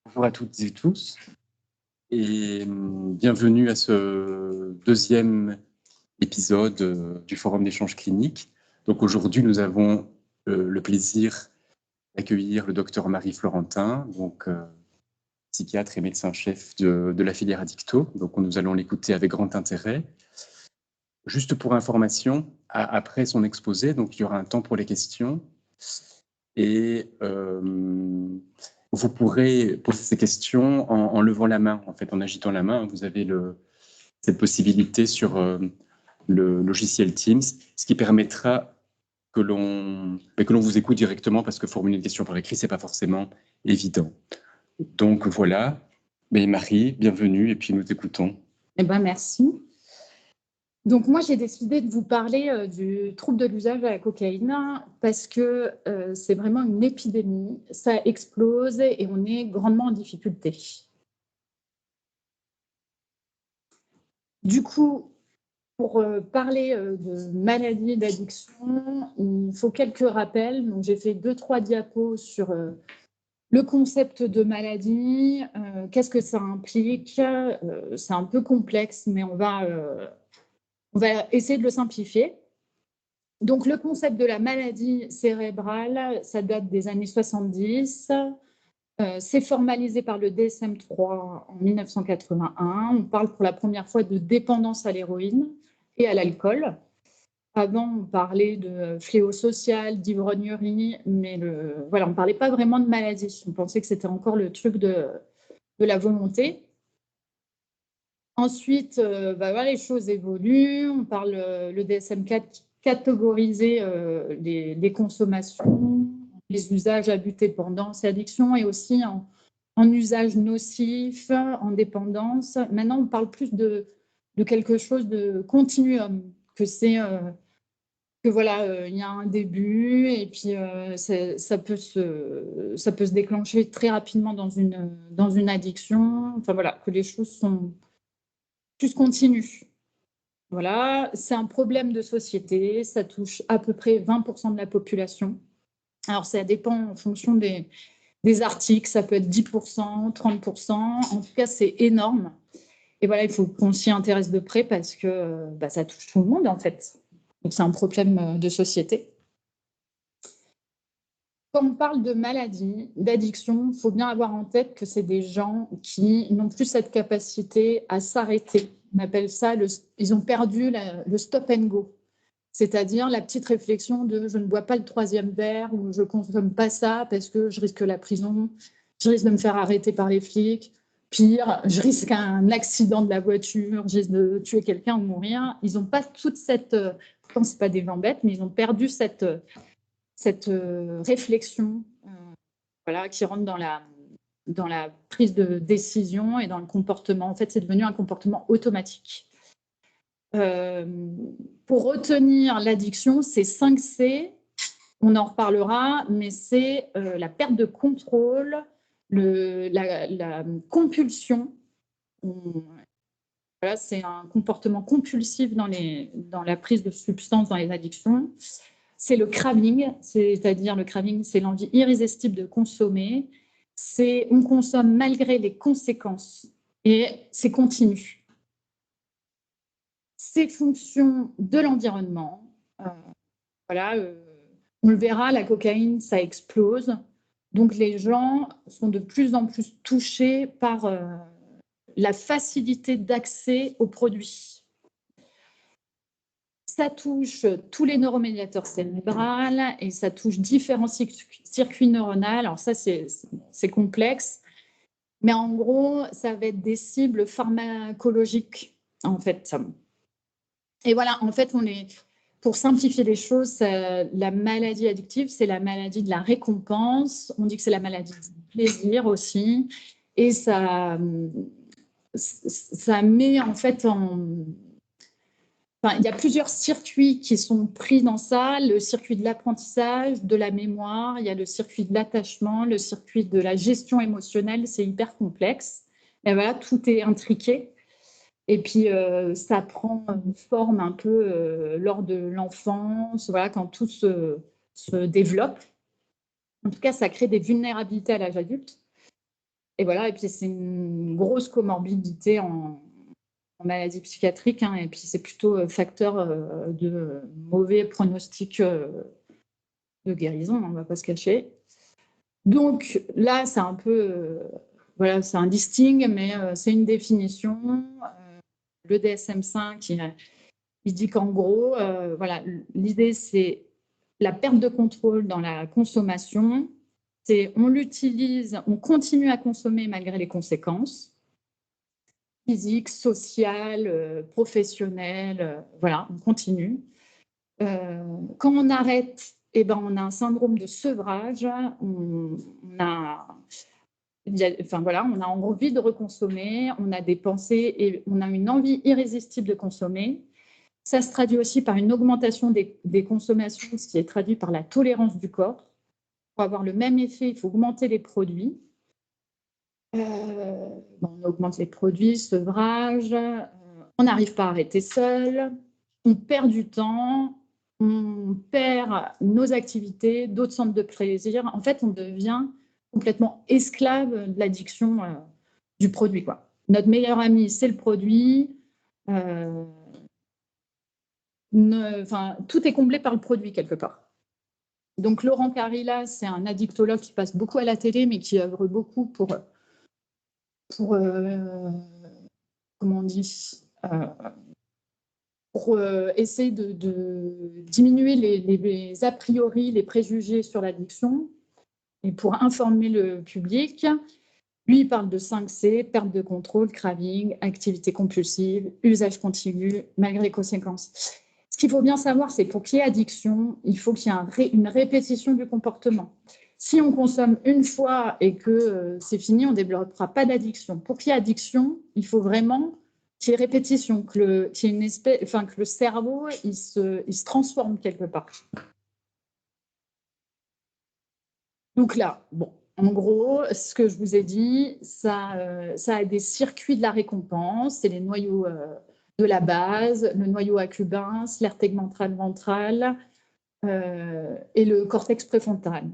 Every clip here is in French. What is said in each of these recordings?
Bonjour à toutes et tous et bienvenue à ce deuxième épisode du Forum d'échange clinique. Donc aujourd'hui, nous avons le plaisir d'accueillir le docteur Marie Florentin, donc psychiatre et médecin-chef de la filière Addicto. Donc nous allons l'écouter avec grand intérêt. Juste pour information, après son exposé, donc il y aura un temps pour les questions et vous pourrez poser ces questions en levant la main, en fait, en agitant la main. Vous avez cette possibilité sur le logiciel Teams, ce qui permettra que l'on vous écoute directement, parce que formuler une question par écrit, c'est pas forcément évident. Donc voilà. Mais Marie, bienvenue, et puis nous t'écoutons. Eh ben, merci. Donc moi, j'ai décidé de vous parler du trouble de l'usage de la cocaïne parce que c'est vraiment une épidémie, ça explose et on est grandement en difficulté. Du coup, pour parler de maladies d'addiction, il faut quelques rappels. Donc j'ai fait 2-3 diapos sur le concept de maladie, qu'est-ce que ça implique. C'est un peu complexe, mais on va essayer de le simplifier. Donc, le concept de la maladie cérébrale, ça date des années 70. C'est formalisé par le DSM-3 en 1981. On parle pour la première fois de dépendance à l'héroïne et à l'alcool. Avant, on parlait de fléau social, d'ivrognerie, mais on ne parlait pas vraiment de maladie. On pensait que c'était encore le truc de la volonté. Ensuite, les choses évoluent. On parle, le DSM-4 qui catégorisait les consommations, les usages, abus, dépendance et addiction, et aussi en usage nocif, en dépendance. Maintenant, on parle plus de quelque chose de continuum, que c'est que voilà, il y a un début et puis ça peut se déclencher très rapidement dans une addiction. Enfin voilà, que les choses sont plus continues. Voilà, c'est un problème de société, ça touche à peu près 20% de la population. Alors ça dépend en fonction des articles, ça peut être 10%, 30%, en tout cas c'est énorme. Et voilà, il faut qu'on s'y intéresse de près parce que ça touche tout le monde en fait. Donc c'est un problème de société. Quand on parle de maladie, d'addiction, il faut bien avoir en tête que c'est des gens qui n'ont plus cette capacité à s'arrêter. On appelle ça, ils ont perdu le stop and go, c'est-à-dire la petite réflexion de je ne bois pas le 3e verre ou je ne consomme pas ça parce que je risque la prison, je risque de me faire arrêter par les flics, pire, je risque un accident de la voiture, je risque de tuer quelqu'un ou mourir. Ils n'ont pas toute cette, pourtant ce n'est pas des gens bêtes, mais ils ont perdu cette réflexion qui rentre dans la prise de décision et dans le comportement. En fait, c'est devenu un comportement automatique. Pour retenir l'addiction, c'est 5 C, on en reparlera, mais c'est la perte de contrôle, la compulsion. Voilà, c'est un comportement compulsif dans la prise de substances, dans les addictions. C'est le craving, c'est-à-dire le craving, c'est l'envie irrésistible de consommer. On consomme malgré les conséquences et c'est continu. C'est fonction de l'environnement. On le verra, la cocaïne, ça explose. Donc les gens sont de plus en plus touchés par la facilité d'accès aux produits. Ça touche tous les neuromédiateurs cérébraux et ça touche différents circuits neuronaux. Alors ça, c'est complexe. Mais en gros, ça va être des cibles pharmacologiques, en fait. Et voilà, en fait, pour simplifier les choses, la maladie addictive, c'est la maladie de la récompense. On dit que c'est la maladie du plaisir aussi. Et ça met en fait il y a plusieurs circuits qui sont pris dans ça. Le circuit de l'apprentissage, de la mémoire, il y a le circuit de l'attachement, le circuit de la gestion émotionnelle, c'est hyper complexe. Et voilà, tout est intriqué. Et puis, ça prend forme un peu lors de l'enfance, voilà, quand tout se développe. En tout cas, ça crée des vulnérabilités à l'âge adulte. Et voilà, et puis c'est une grosse comorbidité en maladie psychiatrique, hein, et puis c'est plutôt facteur de mauvais pronostic de guérison, on ne va pas se cacher. Donc là, c'est un peu, voilà, c'est un distingue, mais c'est une définition. Le DSM-5, il dit qu'en gros, voilà, l'idée, c'est la perte de contrôle dans la consommation. C'est on l'utilise, on continue à consommer malgré les conséquences physiques, sociales, professionnelles. Voilà, on continue. Quand on arrête, eh ben, on a un syndrome de sevrage. On a envie de reconsommer, on a des pensées et on a une envie irrésistible de consommer. Ça se traduit aussi par une augmentation des consommations, ce qui est traduit par la tolérance du corps. Pour avoir le même effet, il faut augmenter les produits. On augmente les produits, sevrage, on n'arrive pas à arrêter seul, on perd du temps, on perd nos activités, d'autres centres de plaisir. En fait, on devient complètement esclave de l'addiction du produit, quoi. Notre meilleur ami, c'est le produit. Tout est comblé par le produit quelque part. Donc Laurent Carilla, c'est un addictologue qui passe beaucoup à la télé, mais qui œuvre beaucoup pour comment on dit, pour essayer de diminuer les a priori, les préjugés sur l'addiction et pour informer le public. Lui, il parle de 5C, perte de contrôle, craving, activité compulsive, usage continu, malgré les conséquences. Ce qu'il faut bien savoir, c'est que pour qu'il y ait addiction, il faut qu'il y ait une répétition du comportement. Si on consomme une fois et que c'est fini, on ne développera pas d'addiction. Pour qu'il y ait addiction, il faut vraiment qu'il y ait répétition, que le cerveau il se transforme quelque part. Donc là, bon, en gros, ce que je vous ai dit, ça a des circuits de la récompense, c'est les noyaux de la base, le noyau accumbens, l'aire tegmentale ventrale et le cortex préfrontal.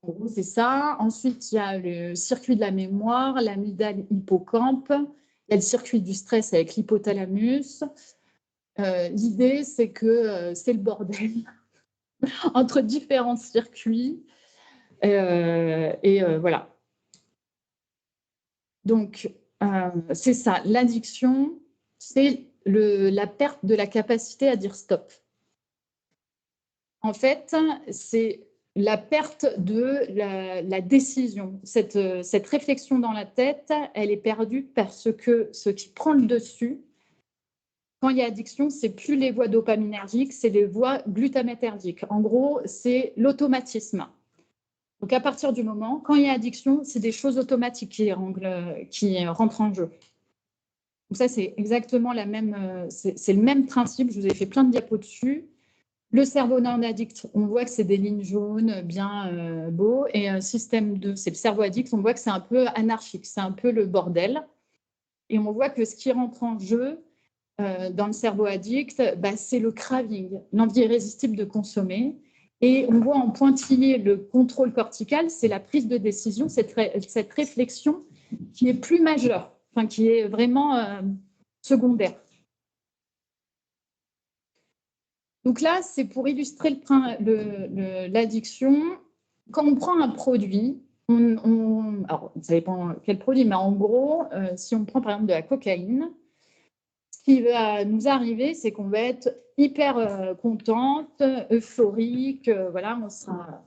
En gros, c'est ça. Ensuite, il y a le circuit de la mémoire, l'amygdale hippocampe. Il y a le circuit du stress avec l'hypothalamus. L'idée, c'est que c'est le bordel entre différents circuits. Voilà. Donc, c'est ça. L'addiction, c'est la perte de la capacité à dire stop. En fait, c'est la perte de la décision. Cette réflexion dans la tête, elle est perdue parce que ce qui prend le dessus, quand il y a addiction, c'est plus les voies dopaminergiques, c'est les voies glutamétergiques. En gros, c'est l'automatisme. Donc, à partir du moment, quand il y a addiction, c'est des choses automatiques qui rentrent en jeu. Donc ça, c'est exactement c'est le même principe. Je vous ai fait plein de diapos dessus. Le cerveau non addict, on voit que c'est des lignes jaunes bien beaux. Et système 2, c'est le cerveau addict. On voit que c'est un peu anarchique, c'est un peu le bordel. Et on voit que ce qui rentre en jeu dans le cerveau addict, c'est le craving, l'envie irrésistible de consommer. Et on voit en pointillé le contrôle cortical, c'est la prise de décision, cette réflexion qui est plus majeure, qui est vraiment secondaire. Donc là, c'est pour illustrer l'addiction. Quand on prend un produit, alors ça dépend quel produit, mais en gros, si on prend par exemple de la cocaïne, ce qui va nous arriver, c'est qu'on va être hyper contente, euphorique, voilà, on sera.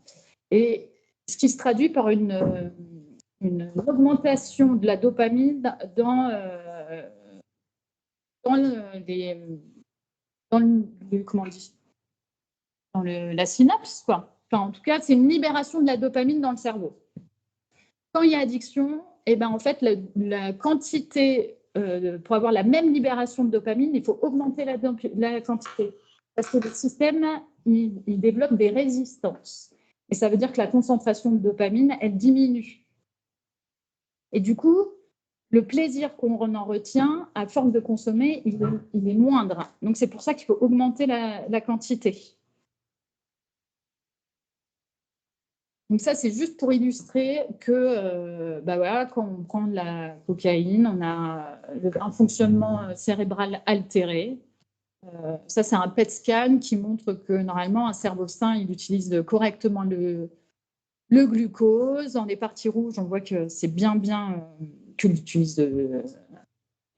Et ce qui se traduit par une augmentation de la dopamine dans la synapse, quoi. Enfin, en tout cas, c'est une libération de la dopamine dans le cerveau. Quand il y a addiction, en fait, la quantité, pour avoir la même libération de dopamine, il faut augmenter la quantité. Parce que le système, il développe des résistances. Et ça veut dire que la concentration de dopamine, elle diminue. Et du coup, le plaisir qu'on en retient, à force de consommer, il est moindre. Donc, c'est pour ça qu'il faut augmenter la quantité. Donc ça, c'est juste pour illustrer que voilà, quand on prend de la cocaïne, on a un fonctionnement cérébral altéré. Ça, c'est un PET scan qui montre que normalement, un cerveau sain, il utilise correctement le glucose. Dans les parties rouges, on voit que c'est bien qu'il l'utilise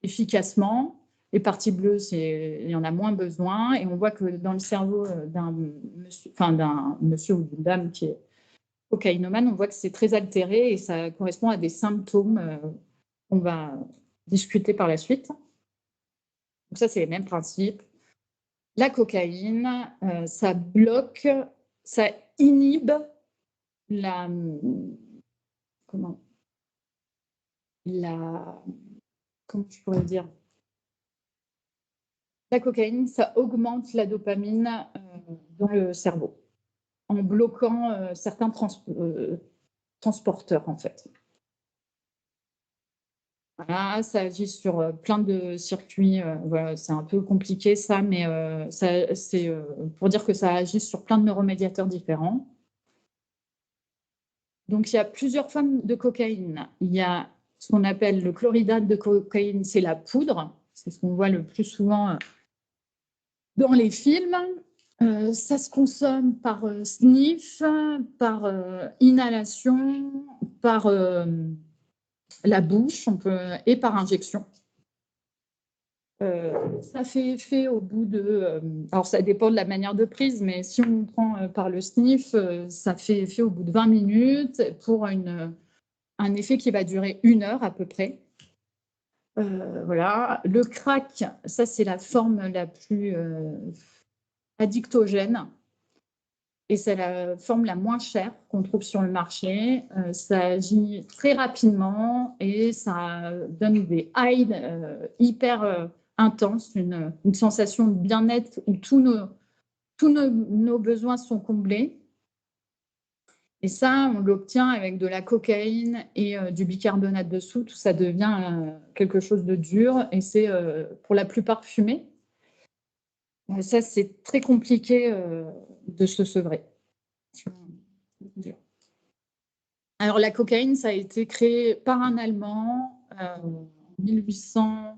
efficacement. Les parties bleues, il y en a moins besoin. Et on voit que dans le cerveau d'un monsieur ou d'une dame qui est cocaïnomane, on voit que c'est très altéré et ça correspond à des symptômes qu'on va discuter par la suite. Donc ça, c'est les mêmes principes. La cocaïne, ça bloque, ça inhibe comment je pourrais dire? La cocaïne, ça augmente la dopamine dans le cerveau en bloquant certains transporteurs, en fait. Voilà, ça agit sur plein de circuits. Voilà, c'est un peu compliqué, ça, mais c'est pour dire que ça agit sur plein de neuromédiateurs différents. Donc, il y a plusieurs formes de cocaïne. Il y a ce qu'on appelle le chlorhydrate de cocaïne, c'est la poudre. C'est ce qu'on voit le plus souvent dans les films. Ça se consomme par sniff, par inhalation, par la bouche et par injection. Ça fait effet au bout de... alors, ça dépend de la manière de prise, mais si on prend par le sniff, ça fait effet au bout de 20 minutes pour un effet qui va durer 1 heure à peu près. Voilà. Le crack, ça, c'est la forme la plus addictogène. Et c'est la forme la moins chère qu'on trouve sur le marché. Ça agit très rapidement et ça donne des highs hyper intenses, une sensation de bien-être où tous nos besoins sont comblés. Et ça, on l'obtient avec de la cocaïne et du bicarbonate de soude. Ça devient quelque chose de dur et c'est pour la plupart fumé. Ça, c'est très compliqué de se sevrer. Alors, la cocaïne, ça a été créé par un Allemand en 1800,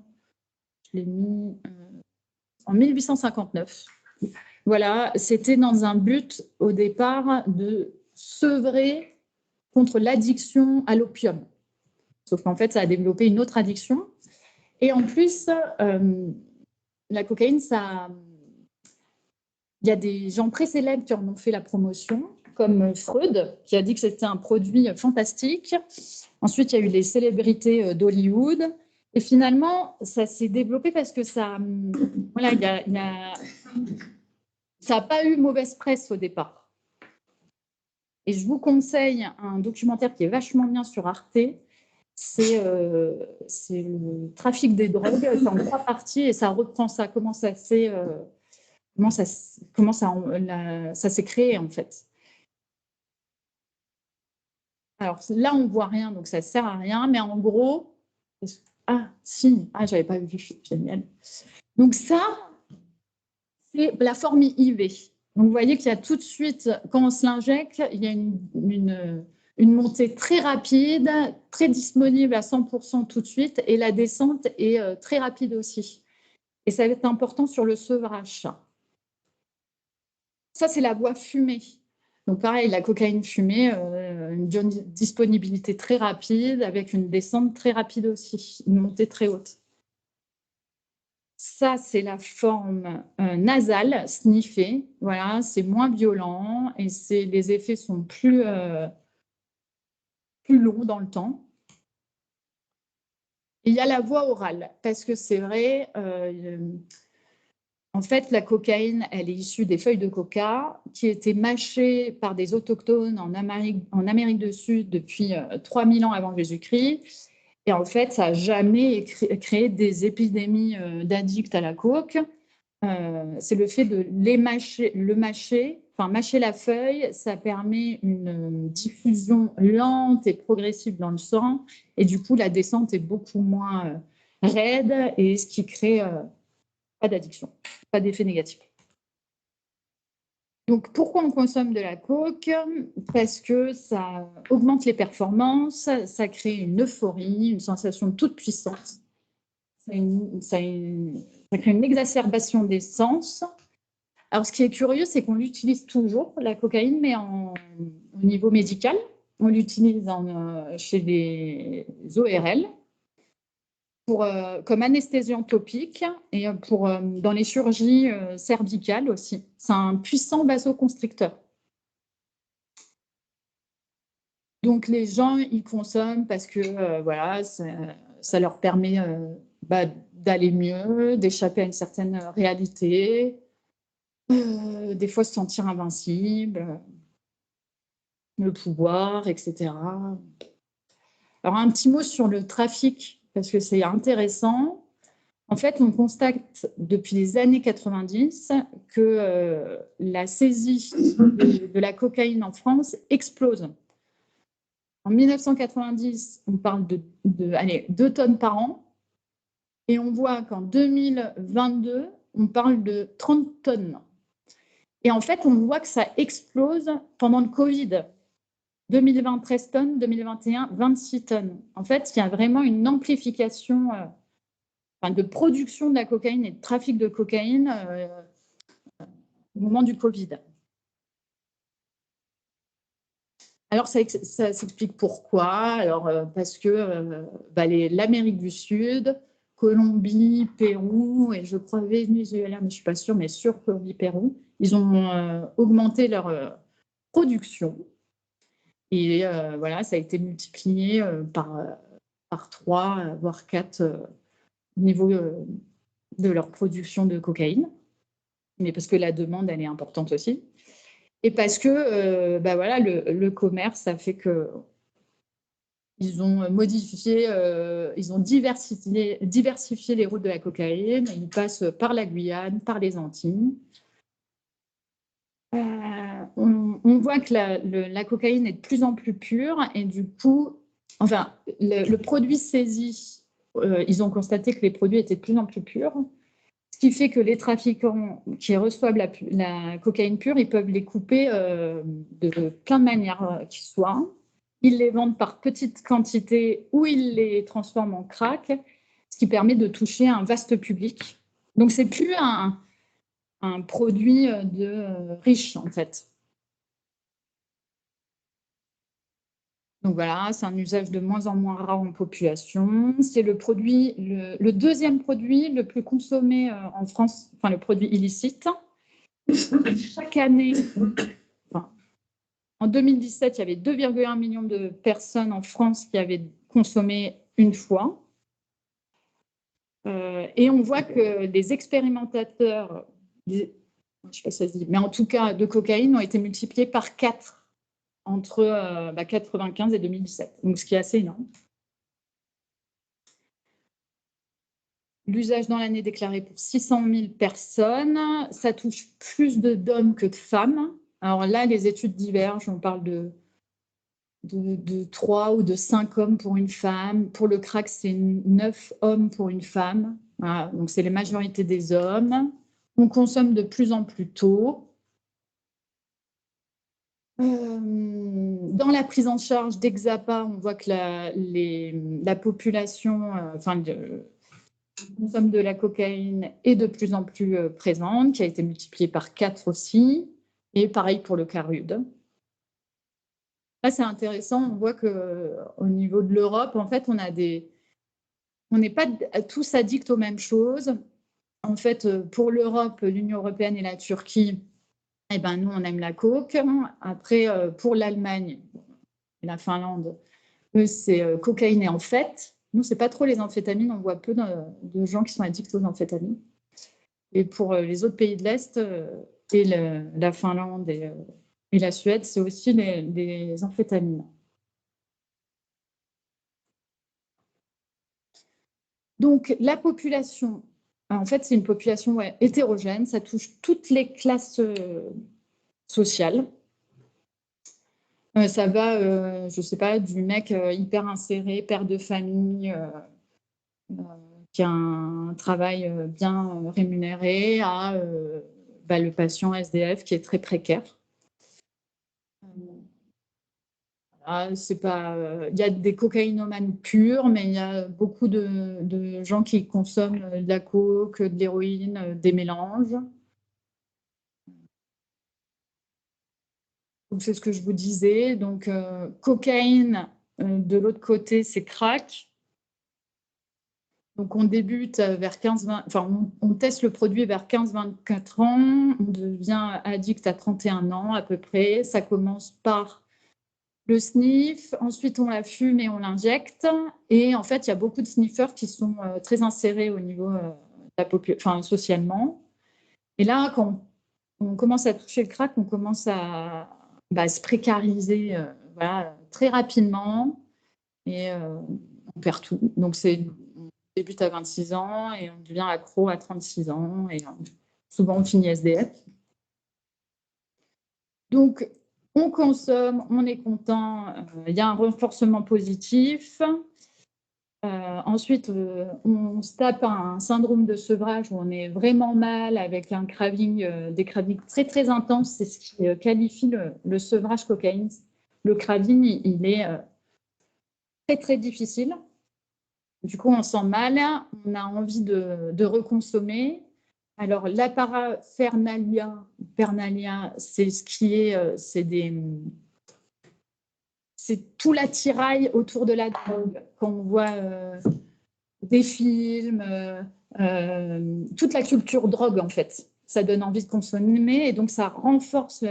je l'ai mis en 1859. Voilà, c'était dans un but au départ de sevrer contre l'addiction à l'opium. Sauf qu'en fait, ça a développé une autre addiction. Et en plus, la cocaïne, il y a des gens très célèbres qui en ont fait la promotion, comme Freud, qui a dit que c'était un produit fantastique. Ensuite, il y a eu les célébrités d'Hollywood. Et finalement, ça s'est développé parce que ça n'a pas eu mauvaise presse au départ. Et je vous conseille un documentaire qui est vachement bien sur Arte. C'est le trafic des drogues. C'est en 3 parties et ça reprend ça, comment ça s'est créé en fait. Alors là, on ne voit rien, donc ça ne sert à rien. Mais en gros, j'avais pas vu, génial. Donc ça, c'est la forme IV. Donc vous voyez qu'il y a tout de suite, quand on se l'injecte, il y a une montée très rapide, très disponible à 100% tout de suite, et la descente est très rapide aussi. Et ça va être important sur le sevrage. Ça, c'est la voie fumée. Donc pareil, la cocaïne fumée, une disponibilité très rapide avec une descente très rapide aussi, une montée très haute. Ça, c'est la forme nasale, sniffée. Voilà, c'est moins violent et les effets sont plus longs dans le temps. Et il y a la voie orale, parce que c'est vrai, en fait, la cocaïne, elle est issue des feuilles de coca qui étaient mâchées par des autochtones en Amérique du Sud depuis 3000 ans avant Jésus-Christ. Et en fait, ça n'a jamais créé des épidémies d'addicts à la coke. C'est le fait de mâcher la feuille, ça permet une diffusion lente et progressive dans le sang. Et du coup, la descente est beaucoup moins raide et ce qui crée pas d'addiction, pas d'effet négatif. Donc, pourquoi on consomme de la coke? Parce que ça augmente les performances, ça crée une euphorie, une sensation de toute puissance. Ça crée une exacerbation des sens. Alors, ce qui est curieux, c'est qu'on l'utilise toujours, la cocaïne, mais au niveau médical. On l'utilise chez les ORL comme anesthésiant topique et dans les chirurgies cervicales aussi. C'est un puissant vasoconstricteur. Donc, les gens, ils consomment parce que voilà, ça leur permet d'aller mieux, d'échapper à une certaine réalité, des fois se sentir invincible, le pouvoir, etc. Alors, un petit mot sur le trafic, parce que c'est intéressant. En fait, on constate depuis les années 90 que la saisie de la cocaïne en France explose. En 1990, on parle de 2 tonnes par an. Et on voit qu'en 2022, on parle de 30 tonnes. Et en fait, on voit que ça explose pendant le Covid. 2020, 13 tonnes, 2021, 26 tonnes. En fait, il y a vraiment une amplification de production de la cocaïne et de trafic de cocaïne au moment du Covid. Alors, ça s'explique pourquoi. Alors, parce que l'Amérique du Sud, Colombie, Pérou, et je crois Venezuela, mais je ne suis pas sûre, mais sur Colombie, Pérou, ils ont augmenté leur production. Et voilà, ça a été multiplié par 3, voire 4 au niveau de leur production de cocaïne. Mais parce que la demande, elle est importante aussi. Et parce que voilà, le commerce, ça fait que ils ont modifié, ils ont diversifié les routes de la cocaïne. Ils passent par la Guyane, par les Antilles. On voit que la cocaïne est de plus en plus pure et du coup, enfin, le produit saisi, ils ont constaté que les produits étaient de plus en plus purs. Ce qui fait que les trafiquants qui reçoivent la cocaïne pure, ils peuvent les couper de plein de manières qui soient. Ils les vendent par petites quantités ou ils les transforment en crack, ce qui permet de toucher un vaste public. Donc, c'est plus un produit riche, en fait. Donc voilà, c'est un usage de moins en moins rare en population. C'est le deuxième produit le plus consommé en France, enfin le produit illicite. Chaque année, en 2017, il y avait 2,1 millions de personnes en France qui avaient consommé une fois. Et on voit que les expérimentateurs, je ne sais pas si ça se dit, mais en tout cas de cocaïne, ont été multipliés par 4 entre 1995 et 2017, donc ce qui est assez énorme. L'usage dans l'année déclaré pour 600 000 personnes, ça touche plus d'hommes que de femmes. Alors là, les études divergent, on parle de 3 ou de 5 hommes pour une femme. Pour le crack, c'est 9 hommes pour une femme. Voilà, donc c'est la majorité des hommes. On consomme de plus en plus tôt. Dans la prise en charge d'Exapa, on voit que la population, consomme de la cocaïne est de plus en plus présente, qui a été multipliée par 4 aussi. Et pareil pour le Carude. Là, c'est intéressant. On voit qu'au niveau de l'Europe, en fait, on n'est pas tous addicts aux mêmes choses. En fait, pour l'Europe, l'Union européenne et la Turquie, eh ben, nous, on aime la coke. Après, pour l'Allemagne et la Finlande, eux, c'est cocaïne et amphétamines. Nous, ce n'est pas trop les amphétamines. On voit peu de gens qui sont addicts aux amphétamines. Et pour les autres pays de l'Est et la Finlande et la Suède, c'est aussi les amphétamines. Donc, la population, en fait, c'est une population hétérogène. Ça touche toutes les classes sociales. Ça va, je ne sais pas, du mec hyper inséré, père de famille, qui a un travail bien rémunéré, à le patient SDF qui est très précaire. C'est pas, il y a des cocaïnomanes purs, mais il y a beaucoup de gens qui consomment de la coke, de l'héroïne, des mélanges. Donc, c'est ce que je vous disais. Donc, cocaïne, de l'autre côté, c'est crack. Donc, on débute vers 15-20, enfin, on teste le produit vers 15-24 ans. On devient addict à 31 ans à peu près. Ça commence par le sniff, ensuite on la fume et on l'injecte. Et en fait, il y a beaucoup de sniffeurs qui sont très insérés au niveau de la population, socialement. Et là, quand on commence à toucher le crack, on commence à se précariser voilà, très rapidement et on perd tout. Donc, on débute à 26 ans et on devient accro à 36 ans et souvent on finit SDF. Donc, on consomme, on est content, il y a un renforcement positif. Ensuite, on se tape un syndrome de sevrage où on est vraiment mal avec un craving, des cravings très, très intenses. C'est ce qui qualifie le sevrage cocaïne. Le craving, il est très, très difficile. Du coup, on sent mal, on a envie de reconsommer. Alors, la paraphernalia, c'est ce qui est, c'est tout l'attirail autour de la drogue. Quand on voit des films, toute la culture drogue, en fait, ça donne envie de consommer et donc ça renforce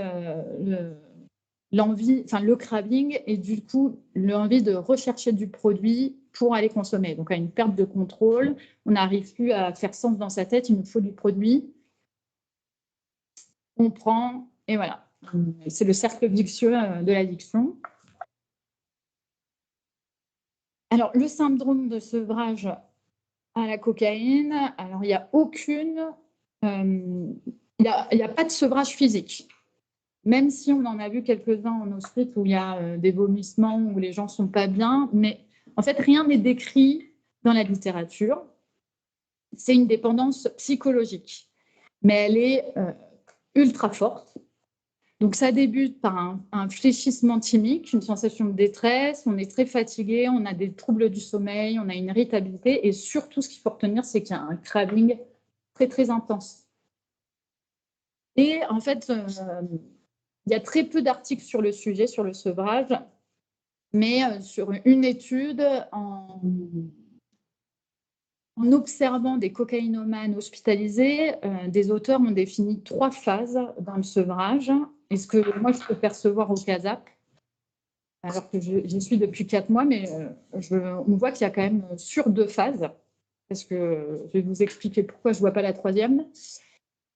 l'envie, enfin le craving et du coup l'envie de rechercher du produit pour aller consommer. Donc à une perte de contrôle, on n'arrive plus à faire sens dans sa tête, il nous faut du produit, on prend et voilà. C'est le cercle vicieux de l'addiction. Alors le syndrome de sevrage à la cocaïne, alors il n'y a aucune, il n'y a pas de sevrage physique. Même si on en a vu quelques-uns en hospice où il y a des vomissements, où les gens ne sont pas bien, mais en fait, rien n'est décrit dans la littérature. C'est une dépendance psychologique, mais elle est ultra forte. Donc, ça débute par un fléchissement thymique, une sensation de détresse, on est très fatigué, on a des troubles du sommeil, on a une irritabilité, et surtout, ce qu'il faut retenir, c'est qu'il y a un craving très, très intense. Et en fait, il y a très peu d'articles sur le sujet, sur le sevrage, mais sur une étude, en observant des cocaïnomanes hospitalisés, des auteurs ont défini 3 phases dans le sevrage. Et ce que moi, je peux percevoir au CASAP, alors que j'y suis depuis 4 mois, mais on voit qu'il y a quand même sur 2 phases, parce que je vais vous expliquer pourquoi je ne vois pas la 3e.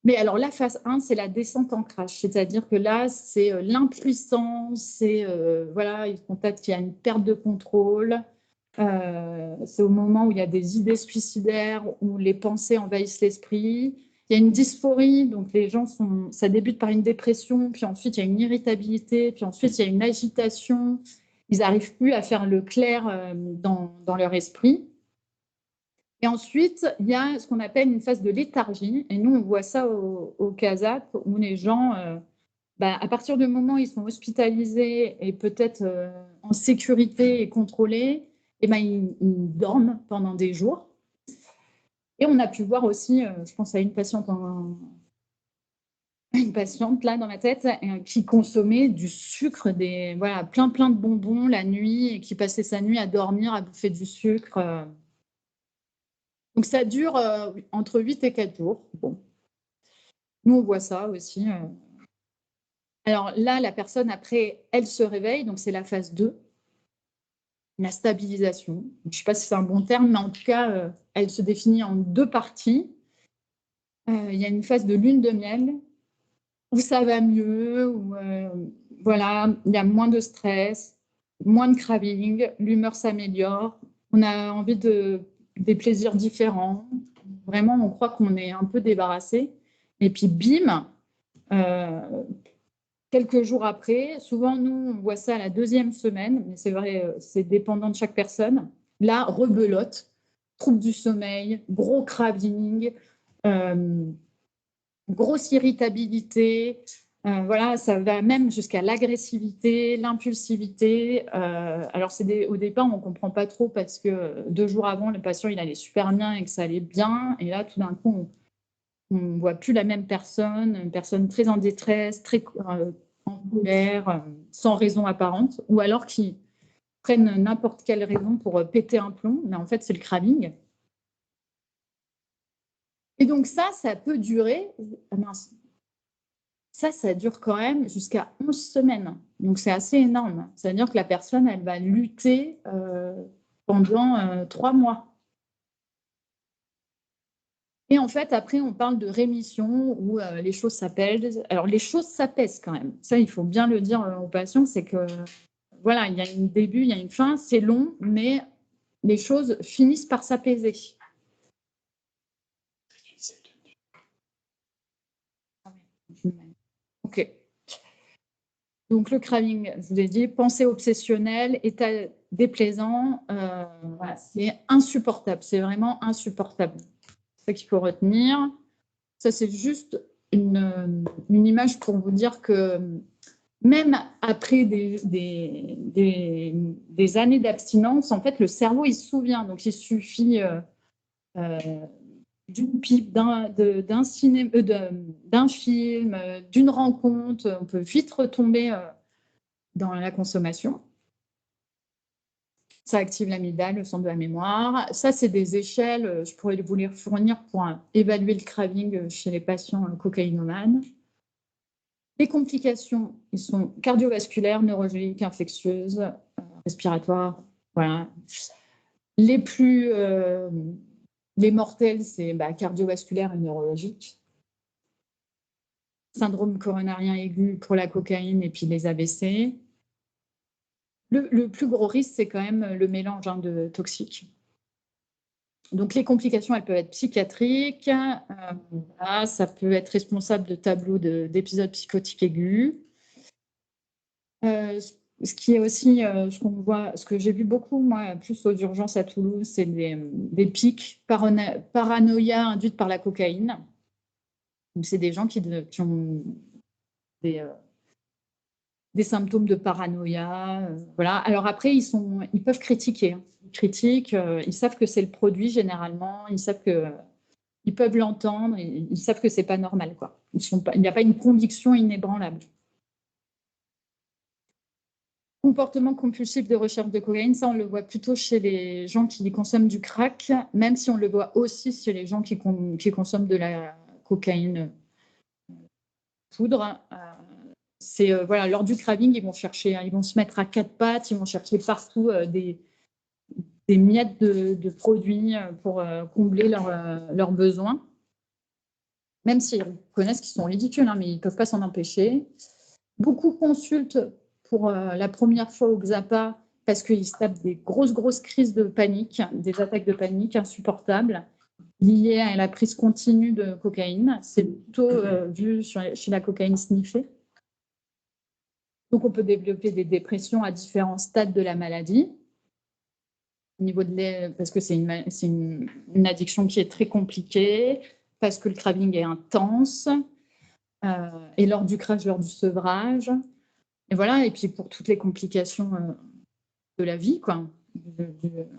Mais alors, la phase 1, c'est la descente en crash, c'est-à-dire que là, c'est l'impuissance, c'est, voilà, il constate qu'il y a une perte de contrôle, c'est au moment où il y a des idées suicidaires, où les pensées envahissent l'esprit. Il y a une dysphorie, donc les gens ça débute par une dépression, puis ensuite il y a une irritabilité, puis ensuite il y a une agitation. Ils n'arrivent plus à faire le clair dans leur esprit. Et ensuite, il y a ce qu'on appelle une phase de léthargie. Et nous, on voit ça au CASAP, où les gens, à partir du moment où ils sont hospitalisés et peut-être en sécurité et contrôlés, ils dorment pendant des jours. Et on a pu voir aussi, je pense à une patiente là dans ma tête, qui consommait du sucre, voilà, plein de bonbons la nuit et qui passait sa nuit à dormir, à bouffer du sucre. Donc, ça dure entre 8 et 4 jours. Bon. Nous, on voit ça aussi. Alors là, la personne, après, elle se réveille. Donc, c'est la phase 2, la stabilisation. Je ne sais pas si c'est un bon terme, mais en tout cas, elle se définit en 2 parties. Il y a une phase de lune de miel où ça va mieux, où voilà, il y a moins de stress, moins de craving, l'humeur s'améliore, on a envie des plaisirs différents. Vraiment, on croit qu'on est un peu débarrassé. Et puis, bim, quelques jours après, souvent, nous, on voit ça à la 2e semaine, mais c'est vrai, c'est dépendant de chaque personne. Là, rebelote, trouble du sommeil, gros craving, grosse irritabilité. Voilà, ça va même jusqu'à l'agressivité, l'impulsivité. Alors, au départ, on ne comprend pas trop parce que 2 jours avant, le patient, il allait super bien et que ça allait bien. Et là, tout d'un coup, on ne voit plus la même personne, une personne très en détresse, très en colère, sans raison apparente, ou alors qui prennent n'importe quelle raison pour péter un plomb, mais en fait, c'est le craving. Et donc ça peut durer, ça dure quand même jusqu'à 11 semaines. Donc c'est assez énorme. C'est-à-dire que la personne, elle va lutter pendant 3 mois. Et en fait, après, on parle de rémission où les choses s'apaisent. Alors, les choses s'apaisent quand même. Ça, il faut bien le dire aux patients, c'est que voilà, il y a un début, il y a une fin, c'est long, mais les choses finissent par s'apaiser. Ok. Donc, le craving, je vous ai dit, pensée obsessionnelle, état déplaisant, voilà, c'est insupportable. C'est vraiment insupportable. C'est ça qu'il faut retenir. Ça, c'est juste une image pour vous dire que même après des années d'abstinence, en fait, le cerveau, il se souvient. Donc, il suffit d'une pipe, d'un film, d'une rencontre. On peut vite retomber dans la consommation. Ça active l'amygdale, le centre de la mémoire. Ça, c'est des échelles, je pourrais vous les fournir pour évaluer le craving chez les patients cocaïnomanes. Les complications, ils sont cardiovasculaires, neurologiques, infectieuses, respiratoires. Voilà. Les mortels, c'est cardiovasculaire et neurologique. Syndrome coronarien aigu pour la cocaïne et puis les AVC. Le plus gros risque, c'est quand même le mélange de toxiques. Donc, les complications, elles peuvent être psychiatriques. Voilà, ça peut être responsable de tableaux d'épisodes psychotiques aigus. Ce qui est aussi, ce que j'ai vu beaucoup, moi, plus aux urgences à Toulouse, c'est des pics paranoïa induites par la cocaïne. Donc, c'est des gens qui ont des symptômes de paranoïa. Voilà. Alors après, ils peuvent critiquer. Ils critiquent, ils savent que c'est le produit généralement, ils peuvent l'entendre, ils savent que c'est pas normal, quoi. Il n'y a pas une conviction inébranlable. Comportement compulsif de recherche de cocaïne, ça on le voit plutôt chez les gens qui consomment du crack, même si on le voit aussi chez les gens qui consomment de la cocaïne poudre. Voilà, lors du craving, ils vont se mettre à 4 pattes, ils vont chercher partout des miettes de produits pour combler leurs besoins, même s'ils reconnaissent qu'ils sont ridicules, mais ils ne peuvent pas s'en empêcher. Beaucoup consultent pour la première fois au XAPA parce qu'ils se tapent des grosses crises de panique, des attaques de panique insupportables liées à la prise continue de cocaïne. C'est plutôt vu chez la cocaïne sniffée. Donc, on peut développer des dépressions à différents stades de la maladie. Parce que c'est une addiction qui est très compliquée, parce que le craving est intense, et lors du crash, lors du sevrage. Et voilà, et puis pour toutes les complications de la vie, quoi.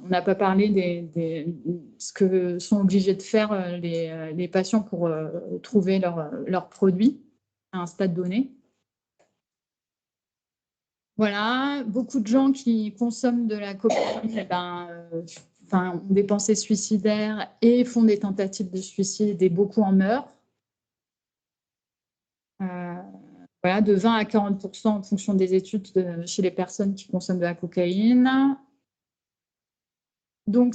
On n'a pas parlé de ce que sont obligés de faire les patients pour trouver leur produit à un stade donné. Voilà, beaucoup de gens qui consomment de la cocaïne ont des pensées suicidaires et font des tentatives de suicide et beaucoup en meurent. Voilà, de 20 à 40% en fonction des études chez les personnes qui consomment de la cocaïne. Donc,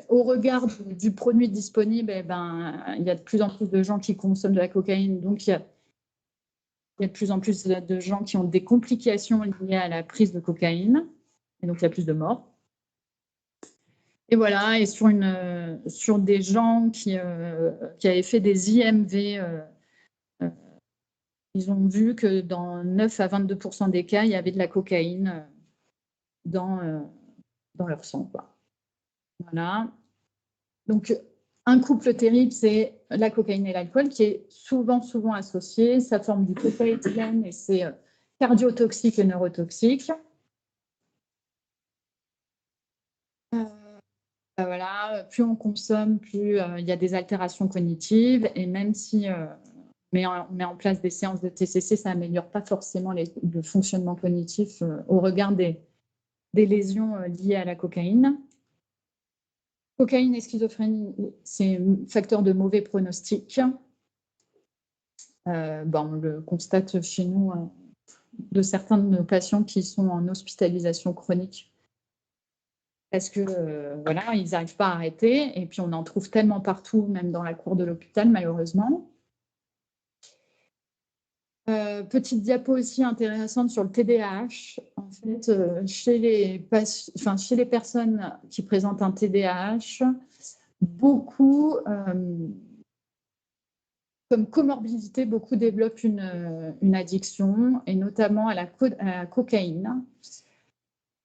au regard du produit disponible, il y a de plus en plus de gens qui consomment de la cocaïne. Donc, il y a de plus en plus de gens qui ont des complications liées à la prise de cocaïne. Et donc, il y a plus de morts. Et voilà, et sur des gens qui avaient fait des IMV, ils ont vu que dans 9 à 22% des cas, il y avait de la cocaïne dans leur sang, quoi. Voilà. Donc, Un couple terrible, c'est la cocaïne et l'alcool, qui est souvent associé. Ça forme du cocaïthylène et c'est cardiotoxique et neurotoxique. Voilà, plus on consomme, plus il y a des altérations cognitives. Et même si on met en place des séances de TCC, ça n'améliore pas forcément le fonctionnement cognitif au regard des lésions liées à la cocaïne. Cocaïne et schizophrénie, c'est un facteur de mauvais pronostic. On le constate chez nous de certains de nos patients qui sont en hospitalisation chronique parce que voilà, ils n'arrivent pas à arrêter et puis on en trouve tellement partout, même dans la cour de l'hôpital, malheureusement. Petite diapo aussi intéressante sur le TDAH. En fait, chez les personnes qui présentent un TDAH, beaucoup, comme comorbidité, beaucoup développent une addiction, et notamment à la cocaïne.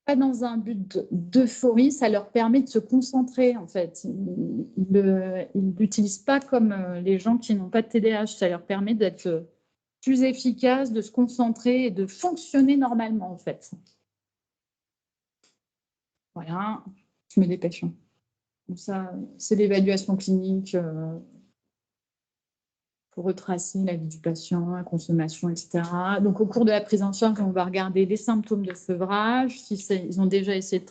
Pas dans un but d'euphorie, ça leur permet de se concentrer, en fait. Ils ne l'utilisent pas comme les gens qui n'ont pas de TDAH. Ça leur permet d'être plus efficace, de se concentrer et de fonctionner normalement, en fait. Voilà, je me dépêche. Donc ça, c'est l'évaluation clinique pour retracer la vie du patient, la consommation, etc. Donc, au cours de la prise en charge, on va regarder les symptômes de sevrage, ils ont déjà essayé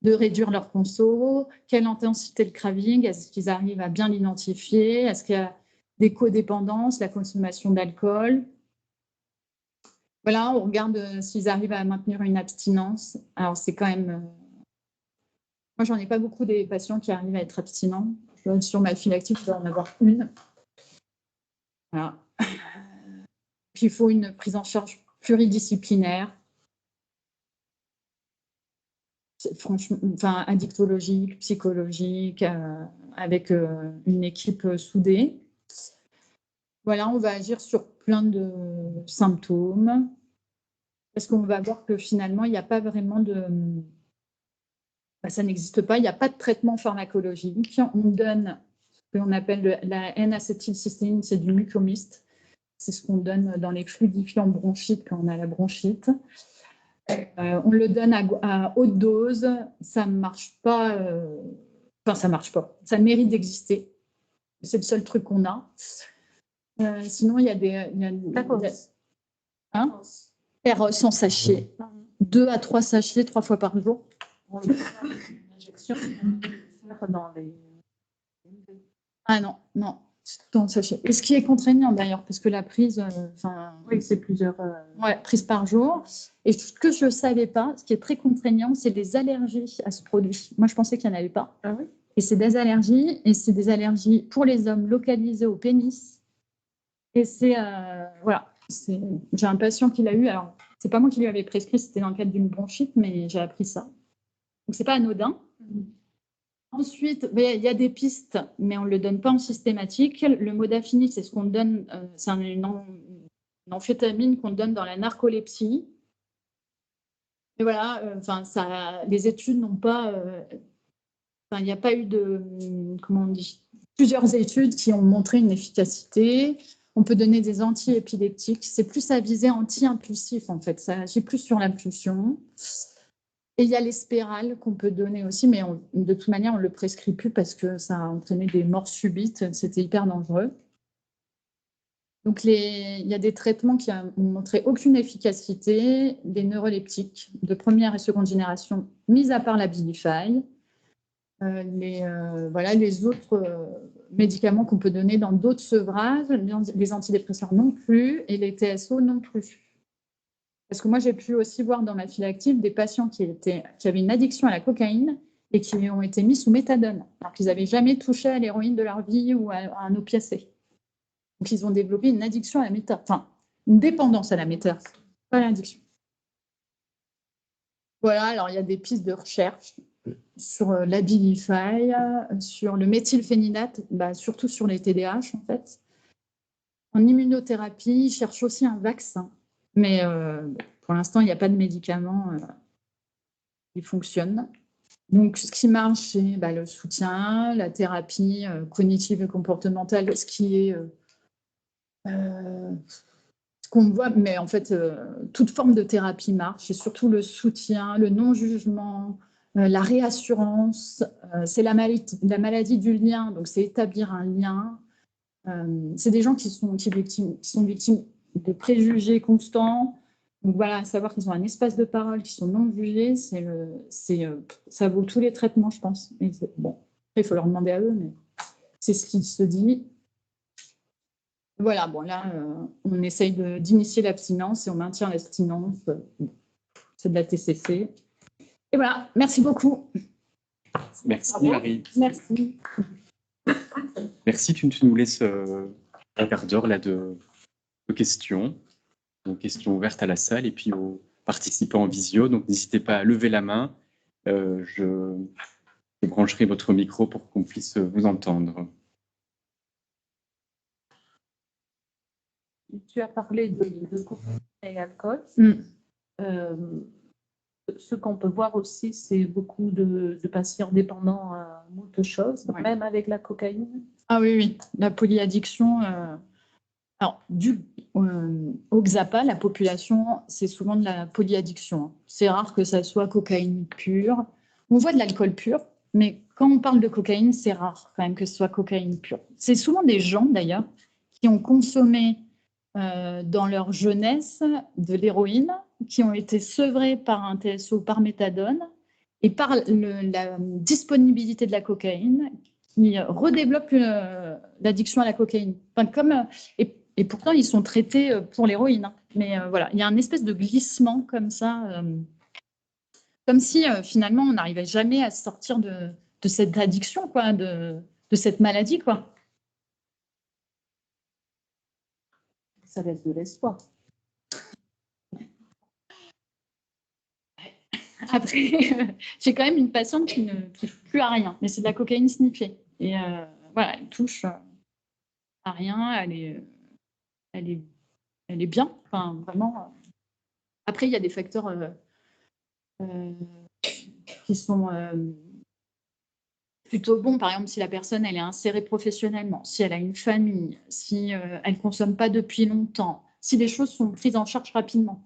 de réduire leur conso, quelle intensité le craving, est-ce qu'ils arrivent à bien l'identifier, est-ce qu'il y a des codépendances, la consommation d'alcool. Voilà, on regarde s'ils arrivent à maintenir une abstinence. Alors, c'est quand même... moi, j'en ai pas beaucoup des patients qui arrivent à être abstinents. Sur ma file active, je dois en avoir une. Voilà. Puis, il faut une prise en charge pluridisciplinaire, franchement, enfin, addictologique, psychologique, avec une équipe soudée. Voilà, on va agir sur plein de symptômes, parce qu'on va voir que finalement, il n'y a pas vraiment de... ça n'existe pas, il n'y a pas de traitement pharmacologique. On donne ce qu'on appelle la N-acétylcystéine, c'est du mucomyste. C'est ce qu'on donne dans les fluidifiants bronchites quand on a la bronchite. On le donne à haute dose, ça ne marche pas. Ça marche pas. Ça mérite d'exister. C'est le seul truc qu'on a. Sinon, il y a des... Eros en sachet. 2 à 3 sachets, 3 fois par jour. Ah non, non. Dans sachet. Et ce qui est contraignant d'ailleurs, parce que la prise, oui, c'est plusieurs prises par jour. Et ce que je ne savais pas, ce qui est très contraignant, c'est les allergies à ce produit. Moi, je pensais qu'il n'y en avait pas. Ah oui. Et c'est des allergies, pour les hommes localisées au pénis. Et c'est, voilà, j'ai un patient qui l'a eu. Alors, c'est pas moi qui lui avais prescrit, c'était dans le cadre d'une bronchite, mais j'ai appris ça. Donc, c'est pas anodin. Ensuite, il y a des pistes, mais on ne le donne pas en systématique. Le modafinil, c'est ce qu'on donne, c'est une amphétamine qu'on donne dans la narcolepsie. Et voilà, les études n'ont pas... il n'y a pas eu de... Comment on dit? Plusieurs études qui ont montré une efficacité. On peut donner des antiépileptiques. C'est plus à visée anti-impulsif, en fait. Ça agit plus sur l'impulsion. Et il y a les spirales qu'on peut donner aussi, mais de toute manière, on ne le prescrit plus parce que ça a entraîné des morts subites. C'était hyper dangereux. Donc, il y a des traitements qui n'ont montré aucune efficacité, des neuroleptiques de première et seconde génération, mis à part la Abilify. Les autres médicaments qu'on peut donner dans d'autres sevrages, les antidépresseurs non plus, et les TSO non plus. Parce que moi, j'ai pu aussi voir dans ma file active des patients qui avaient une addiction à la cocaïne et qui ont été mis sous méthadone, alors qu'ils n'avaient jamais touché à l'héroïne de leur vie ou à un opiacé. Donc, ils ont développé une addiction à la méthadone, enfin, une dépendance à la méthadone, pas l'addiction. Voilà, alors il y a des pistes de recherche sur l'Abilify, sur le méthylphénidate, surtout sur les TDAH, en fait. En immunothérapie, ils cherchent aussi un vaccin. Mais pour l'instant, il n'y a pas de médicament qui fonctionne. Donc, ce qui marche, c'est le soutien, la thérapie cognitive et comportementale, ce qui est ce qu'on voit, mais en fait, toute forme de thérapie marche, et surtout le soutien, le non-jugement, la réassurance, c'est la maladie du lien, donc c'est établir un lien. C'est des gens qui sont victimes de préjugés constants. Donc voilà, savoir qu'ils ont un espace de parole, qu'ils sont non jugés, ça vaut tous les traitements, je pense. Et bon, après, il faut leur demander à eux, mais c'est ce qui se dit. Voilà, bon là, on essaye d'initier l'abstinence et on maintient l'abstinence. C'est de la TCC. Et voilà, merci beaucoup. Merci Marie. Merci. Merci, tu nous laisses un quart d'heure là de questions. Donc, questions ouvertes à la salle et puis aux participants en visio. Donc n'hésitez pas à lever la main. Je brancherai votre micro pour qu'on puisse vous entendre. Tu as parlé de cocaïne et alcool. Ce qu'on peut voir aussi, c'est beaucoup de patients dépendants à beaucoup de choses, même avec la cocaïne. Ah oui, la polyaddiction. Alors, au XAPA, la population, c'est souvent de la polyaddiction. C'est rare que ça soit cocaïne pure. On voit de l'alcool pur, mais quand on parle de cocaïne, c'est rare quand même que ce soit cocaïne pure. C'est souvent des gens, d'ailleurs, qui ont consommé dans leur jeunesse de l'héroïne, qui ont été sevrés par un TSO, par méthadone, et par la disponibilité de la cocaïne, qui redéveloppe l'addiction à la cocaïne. Enfin, et pourtant, ils sont traités pour l'héroïne. Mais voilà, il y a un espèce de glissement comme ça, comme si finalement, on n'arrivait jamais à sortir de cette addiction, quoi, de cette maladie, quoi. Ça laisse de l'espoir. Après, j'ai quand même une patiente qui ne touche plus à rien, mais c'est de la cocaïne sniffée. Et voilà, elle touche à rien, elle est bien, enfin vraiment. Après, il y a des facteurs qui sont plutôt bons. Par exemple, si la personne elle est insérée professionnellement, si elle a une famille, si elle ne consomme pas depuis longtemps, si les choses sont prises en charge rapidement.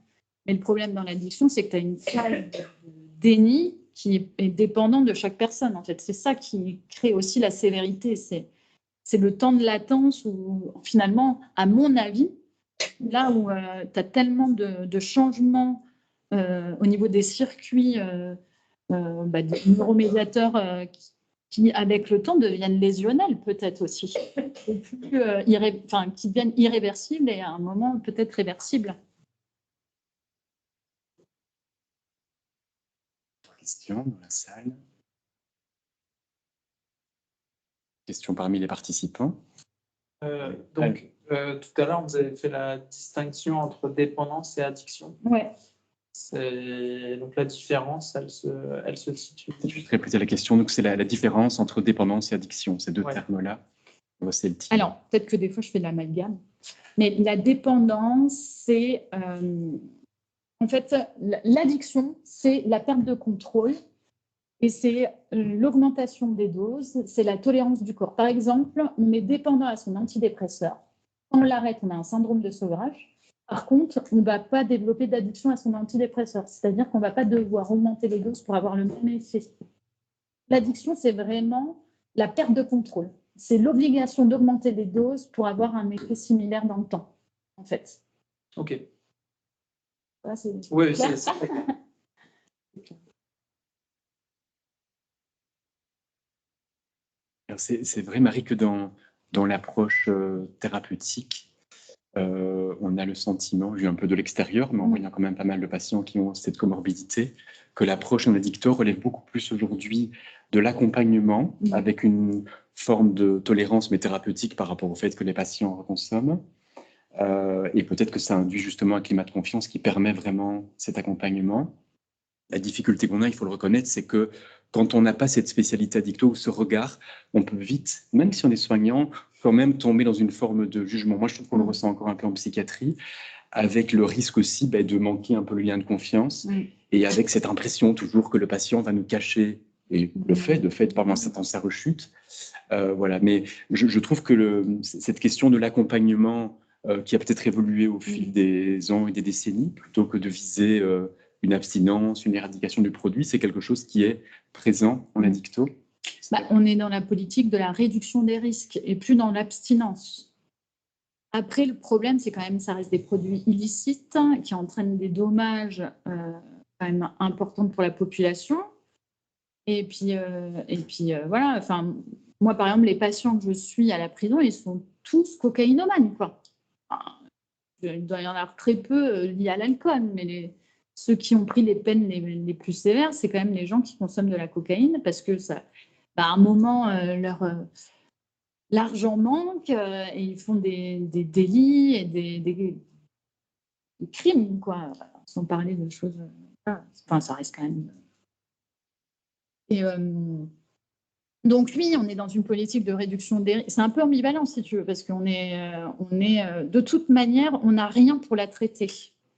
Mais le problème dans l'addiction, c'est que tu as une phase de déni qui est dépendante de chaque personne. En fait, c'est ça qui crée aussi la sévérité. C'est le temps de latence où, finalement, à mon avis, là où tu as tellement de changements au niveau des circuits, des neuromédiateurs qui, avec le temps, deviennent lésionnels peut-être aussi, qui deviennent irréversibles et à un moment peut-être réversibles. Questions dans la salle? Questions parmi les participants? Tout à l'heure, vous avez fait la distinction entre dépendance et addiction. Ouais. Donc la différence, elle se situe. Je vais te répéter la question. Donc c'est la différence entre dépendance et addiction, ces deux termes-là. C'est le titre. Alors, peut-être que des fois, je fais de l'amalgame. Mais la dépendance, c'est... en fait, l'addiction, c'est la perte de contrôle et c'est l'augmentation des doses, c'est la tolérance du corps. Par exemple, on est dépendant à son antidépresseur. Quand on l'arrête, on a un syndrome de sevrage. Par contre, on ne va pas développer d'addiction à son antidépresseur, c'est-à-dire qu'on ne va pas devoir augmenter les doses pour avoir le même effet. L'addiction, c'est vraiment la perte de contrôle. C'est l'obligation d'augmenter les doses pour avoir un effet similaire dans le temps, en fait. Ok. Voilà, oui, c'est C'est vrai, Marie, que dans l'approche thérapeutique, on a le sentiment, vu un peu de l'extérieur, mais en voyant quand même pas mal de patients qui ont cette comorbidité, que l'approche en addicteur relève beaucoup plus aujourd'hui de l'accompagnement, avec une forme de tolérance, mais thérapeutique par rapport au fait que les patients consomment. Et peut-être que ça induit justement un climat de confiance qui permet vraiment cet accompagnement. La difficulté qu'on a, il faut le reconnaître, c'est que quand on n'a pas cette spécialité addicto ou ce regard, on peut vite, même si on est soignant, quand même tomber dans une forme de jugement. Moi, je trouve qu'on le ressent encore un peu en psychiatrie, avec le risque aussi de manquer un peu le lien de confiance, et avec cette impression toujours que le patient va nous cacher et le fait, de fait, par moment, ça rechute. Voilà. Mais je trouve que cette question de l'accompagnement qui a peut-être évolué au fil des ans et des décennies, plutôt que de viser une abstinence, une éradication du produit, c'est quelque chose qui est présent en addicto. On est dans la politique de la réduction des risques et plus dans l'abstinence. Après, le problème, c'est quand même ça reste des produits illicites qui entraînent des dommages quand même importants pour la population. Et puis voilà. Enfin, moi, par exemple, les patients que je suis à la prison, ils sont tous cocaïnomanes, quoi. Enfin, il doit y en avoir très peu liés à l'alcool, mais ceux qui ont pris les peines les plus sévères, c'est quand même les gens qui consomment de la cocaïne parce que ça, à un moment, l'argent manque et ils font des délits et des crimes, quoi, sans parler de choses. Enfin, ça reste quand même. Et donc, oui, on est dans une politique de réduction des risques. C'est un peu ambivalent, si tu veux, parce qu'on est, de toute manière, on n'a rien pour la traiter,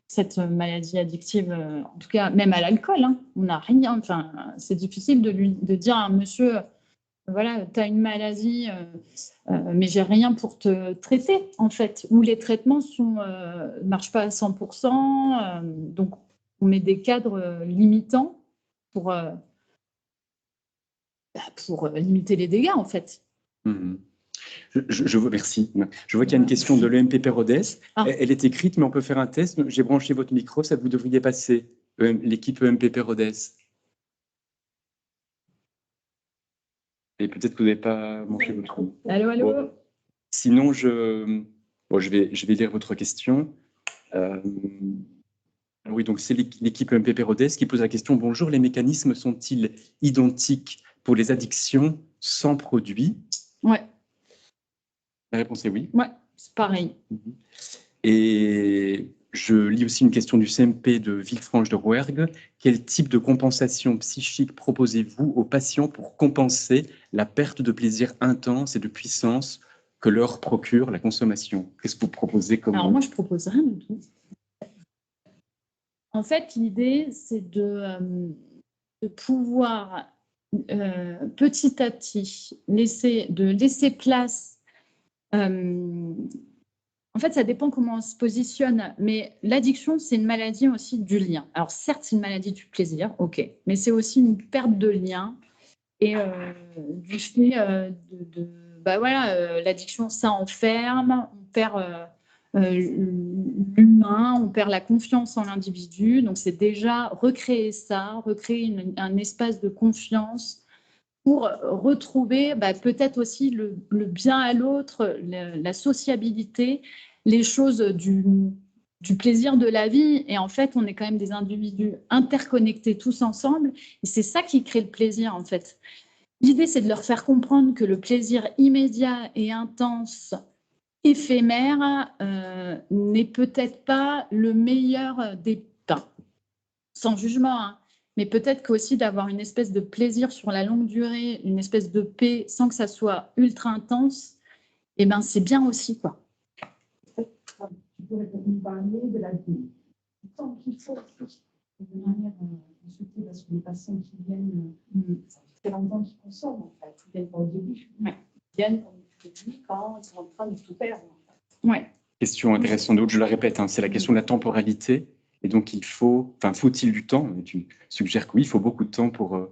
cette maladie addictive, en tout cas, même à l'alcool, hein, on n'a rien. Enfin, c'est difficile de dire à un monsieur, voilà, tu as une maladie, mais j'ai rien pour te traiter, en fait, où les traitements ne marchent pas à 100%. Donc, on met des cadres limitants pour limiter les dégâts, en fait. Je vois, merci. Je vois qu'il y a une question de l'EMPP Rodez. Elle est écrite, mais on peut faire un test. J'ai branché votre micro, ça vous devriez passer. L'équipe EMPP Rodez. Et peut-être que vous n'avez pas branché votre micro. Allô. Bon. Sinon, je vais lire votre question. Oui, donc c'est l'équipe EMPP Rodez qui pose la question. Bonjour, les mécanismes sont-ils identiques pour les addictions sans produit? Ouais. La réponse est oui. Ouais, c'est pareil. Et je lis aussi une question du CMP de Villefranche de Rouergue. Quel type de compensation psychique proposez-vous aux patients pour compenser la perte de plaisir intense et de puissance que leur procure la consommation? Qu'est-ce que vous proposez comme... Alors moi, je propose rien du tout. En fait, l'idée, c'est de pouvoir petit à petit laisser place. En fait, ça dépend comment on se positionne, mais l'addiction, c'est une maladie aussi du lien. Alors certes, c'est une maladie du plaisir, ok, mais c'est aussi une perte de lien et du fait l'addiction, ça enferme, on perd l'humain, on perd la confiance en l'individu. Donc, c'est déjà recréer un espace de confiance pour retrouver peut-être aussi le bien à l'autre, la sociabilité, les choses du plaisir de la vie. Et en fait, on est quand même des individus interconnectés tous ensemble. Et c'est ça qui crée le plaisir, en fait. L'idée, c'est de leur faire comprendre que le plaisir immédiat et intense, éphémère, n'est peut-être pas le meilleur des pains. Sans jugement, hein. Mais peut-être qu'aussi d'avoir une espèce de plaisir sur la longue durée, une espèce de paix sans que ça soit ultra intense, c'est bien aussi, quoi. Tu pourrais nous parler de la vie. Tant qu'il faut, de manière consultée, parce que les patients qui viennent, ça fait très longtemps qu'ils consomment, en fait. Ils viennent pas au début. Ouais. Ils viennent, comme tu le dis, quand ils sont en train de tout perdre. En fait. Ouais. Question intéressante d'autre, je la répète, hein, c'est la question de la temporalité. Et donc, faut-il du temps? Tu suggères que oui, il faut beaucoup de temps pour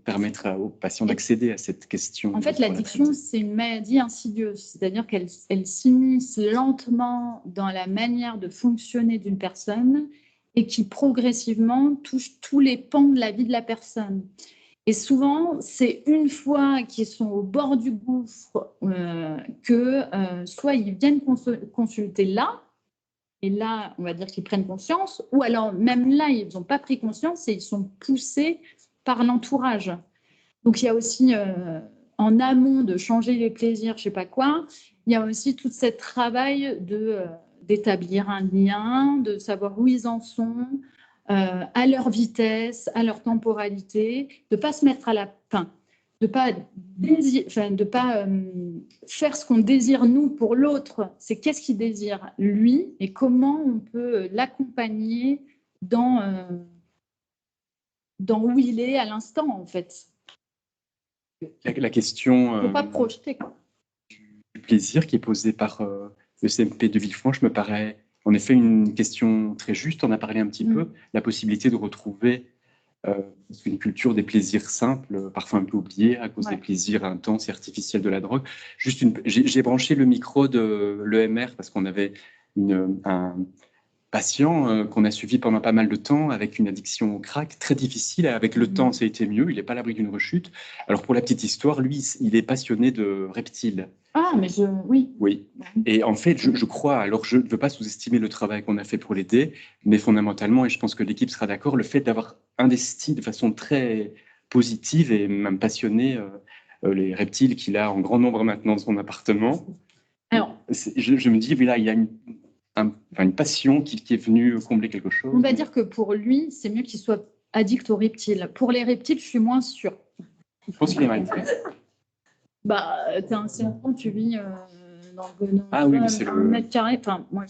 permettre aux patients d'accéder à cette question. En fait, l'addiction, c'est une maladie insidieuse, c'est-à-dire qu'elle s'immisce lentement dans la manière de fonctionner d'une personne et qui progressivement touche tous les pans de la vie de la personne. Et souvent, c'est une fois qu'ils sont au bord du gouffre que soit ils viennent consulter là, et là, on va dire qu'ils prennent conscience, ou alors même là, ils n'ont pas pris conscience et ils sont poussés par l'entourage. Donc, il y a aussi, en amont de changer les plaisirs, je ne sais pas quoi, il y a aussi tout ce travail d'établir un lien, de savoir où ils en sont, à leur vitesse, à leur temporalité, de ne pas se mettre à la fin, de ne pas faire ce qu'on désire nous pour l'autre. C'est qu'est-ce qu'il désire lui et comment on peut l'accompagner dans dans où il est à l'instant, en fait. La question Il ne faut pas projeter, quoi. du plaisir qui est posée par le CMP de Villefranche me paraît en effet une question très juste. On a parlé un petit peu, la possibilité de retrouver une culture des plaisirs simples, parfois un peu oubliée à cause des plaisirs intenses et artificiels de la drogue. J'ai branché le micro de l'EMR parce qu'on avait un patient qu'on a suivi pendant pas mal de temps avec une addiction au crack très difficile. Avec le temps, ça a été mieux. Il n'est pas à l'abri d'une rechute. Alors, pour la petite histoire, lui, il est passionné de reptiles. Ah, mais oui. Oui. Et en fait, je crois, alors je ne veux pas sous-estimer le travail qu'on a fait pour l'aider, mais fondamentalement, et je pense que l'équipe sera d'accord, le fait d'avoir investi de façon très positive et même passionnée les reptiles qu'il a en grand nombre maintenant dans son appartement. Alors, je me dis, là, il y a une passion qui est venue combler quelque chose. On va dire que pour lui, c'est mieux qu'il soit addict aux reptiles. Pour les reptiles, je suis moins sûre. Je pense qu'il est mal fait. Bah, t'es un serpent, tu vis dans le mètre carré. Enfin, moi,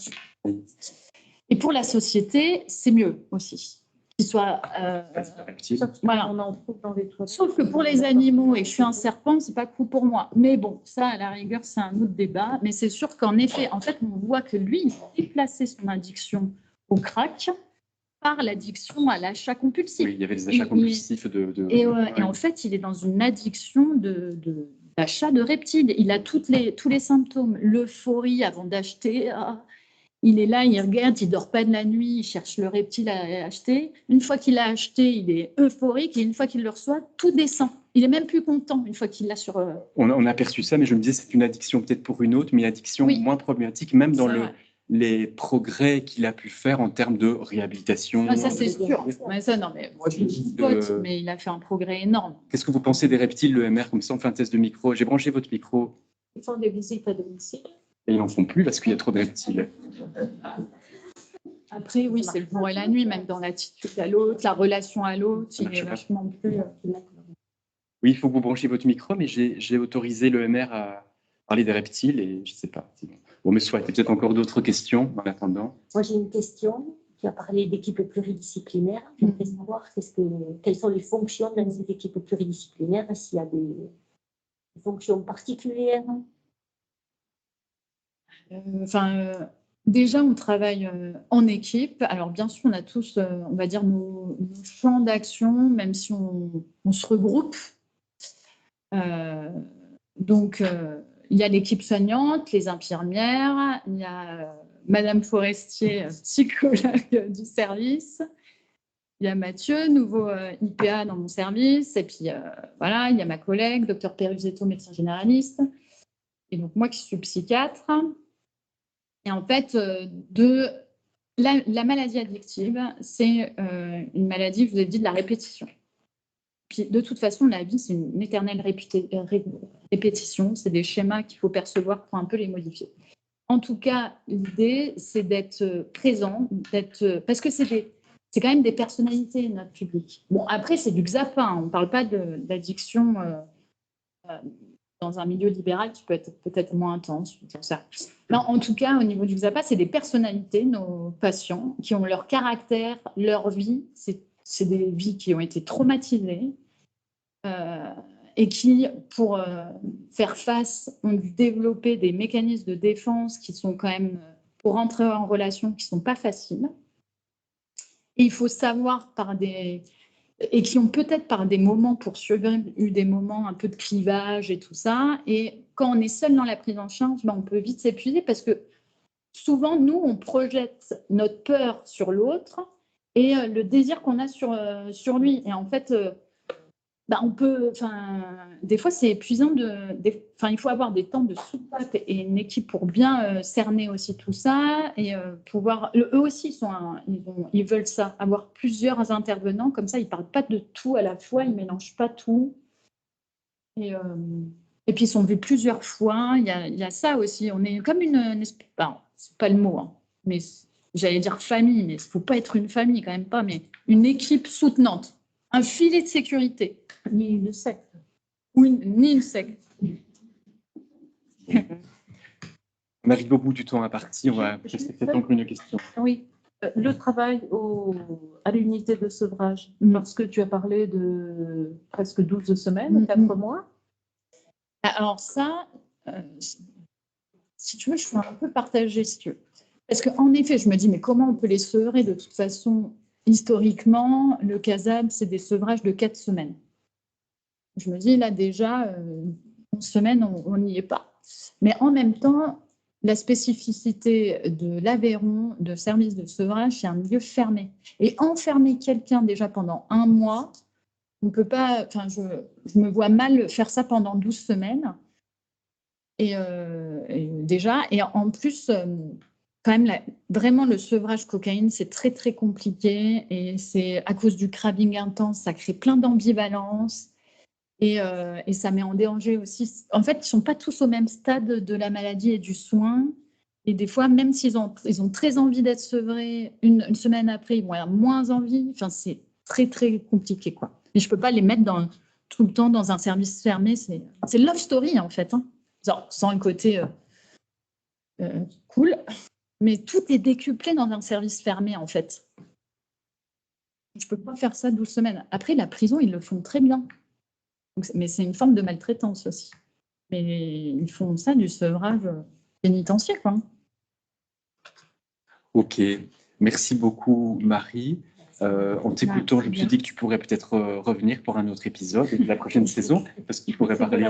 Et pour la société, c'est mieux aussi qu'il soit. Voilà. On en trouve dans des toilettes. Sauf que pour les animaux, et je suis un serpent, c'est pas cool pour moi. Mais bon, ça, à la rigueur, c'est un autre débat. Mais c'est sûr qu'en effet, en fait, on voit que lui, il a déplacé son addiction au crack par l'addiction à l'achat compulsif. Oui, il y avait des achats compulsifs Et en fait, il est dans une addiction d'achat de reptiles. Il a tous les symptômes. L'euphorie avant d'acheter. Il est là, il regarde, il ne dort pas de la nuit, il cherche le reptile à acheter. Une fois qu'il l'a acheté, il est euphorique. Et une fois qu'il le reçoit, tout descend. Il est même plus content une fois qu'il l'a sur... On a aperçu ça, mais je me disais c'est une addiction peut-être pour une autre, mais une addiction moins problématique, même dans les progrès qu'il a pu faire en termes de réhabilitation. Ah, ça, c'est sûr. Mais ça, non, mais moi, je suis pote, mais il a fait un progrès énorme. Qu'est-ce que vous pensez des reptiles, le MR, comme ça, on fait un test de micro. J'ai branché votre micro. Ils font des visites à domicile. Et ils n'en font plus parce qu'il y a trop de reptiles. Après, oui, c'est le jour et la nuit, même dans l'attitude à l'autre, la relation à l'autre, il est vachement plus... Oui, il faut que vous branchiez votre micro, mais j'ai autorisé le MR à parler des reptiles et je ne sais pas. Bon, mais soit, il y a peut-être encore d'autres questions en attendant. Moi, j'ai une question. Tu as parlé d'équipes pluridisciplinaires. J'aimerais savoir quelles sont les fonctions dans ces équipes pluridisciplinaires, s'il y a des fonctions particulières. Déjà, on travaille en équipe. Alors, bien sûr, on a tous, on va dire, nos champs d'action, même si on se regroupe. Donc, il y a l'équipe soignante, les infirmières, il y a Madame Forestier, psychologue du service. Il y a Mathieu, nouveau IPA dans mon service. Et puis, voilà, il y a ma collègue, docteur Peruzetto, médecin généraliste. Et donc, moi qui suis psychiatre. Et en fait, la maladie addictive, c'est une maladie, je vous ai dit, de la répétition. Puis, de toute façon, la vie, c'est une éternelle répétition. C'est des schémas qu'il faut percevoir pour un peu les modifier. En tout cas, l'idée, c'est d'être présent, parce que c'est quand même des personnalités, notre public. Bon, après, c'est du Xapa. On ne parle pas d'addiction dans un milieu libéral qui peut être peut-être moins intense. Ça. Non, en tout cas, au niveau du Xapa, c'est des personnalités, nos patients, qui ont leur caractère, leur vie. C'est des vies qui ont été traumatisées et qui, pour faire face, ont dû développer des mécanismes de défense qui sont quand même, pour entrer en relation, qui ne sont pas faciles. Et il faut savoir et qui ont peut-être par des moments pour survivre eu des moments un peu de clivage et tout ça. Et quand on est seul dans la prise en charge, on peut vite s'épuiser parce que souvent, nous, on projette notre peur sur l'autre et le désir qu'on a sur lui. Et en fait, des fois, c'est épuisant. Il faut avoir des temps de soupape et une équipe pour bien cerner aussi tout ça et pouvoir. Eux aussi, ils veulent ça, avoir plusieurs intervenants comme ça. Ils parlent pas de tout à la fois, ils mélangent pas tout. Et puis ils sont vus plusieurs fois. Il y a ça aussi. On est comme c'est pas le mot, hein, mais j'allais dire famille, mais il faut pas être une famille quand même pas, mais une équipe soutenante, un filet de sécurité. Ni une secte. Ni une secte. On arrive au bout du temps imparti. On va peut-être encore une question. Oui. Le travail à l'unité de sevrage, parce que tu as parlé de presque 12 semaines, 4 mois. Alors ça, si tu veux, je suis un peu partagée, si tu veux. Parce qu'en effet, je me dis, mais comment on peut les sevrer? De toute façon, historiquement, le CASAB, c'est des sevrages de 4 semaines. Je me dis, là, déjà, 11 semaines, on n'y est pas. Mais en même temps, la spécificité de l'Aveyron, de service de sevrage, c'est un milieu fermé. Et enfermer quelqu'un déjà pendant 1 mois, on peut pas, enfin, je me vois mal faire ça pendant 12 semaines. Et déjà, et en plus, quand même, vraiment, le sevrage cocaïne, c'est très, très compliqué. Et c'est à cause du craving intense, ça crée plein d'ambivalence. Et ça met en danger aussi. En fait, ils ne sont pas tous au même stade de la maladie et du soin. Et des fois, même s'ils ont très envie d'être sevrés, une semaine après, ils vont avoir moins envie. Enfin, c'est très, très compliqué, quoi. Et je ne peux pas les mettre tout le temps dans un service fermé. C'est love story, en fait. Hein. Genre, sans le côté cool. Mais tout est décuplé dans un service fermé, en fait. Je ne peux pas faire ça 12 semaines. Après, la prison, ils le font très bien. Donc, mais c'est une forme de maltraitance aussi. Mais ils font ça du sevrage pénitentiaire, quoi. Ok, merci beaucoup Marie. En t'écoutant, je me suis dit que tu pourrais peut-être revenir pour un autre épisode de la prochaine saison, parce qu'il pourrait parler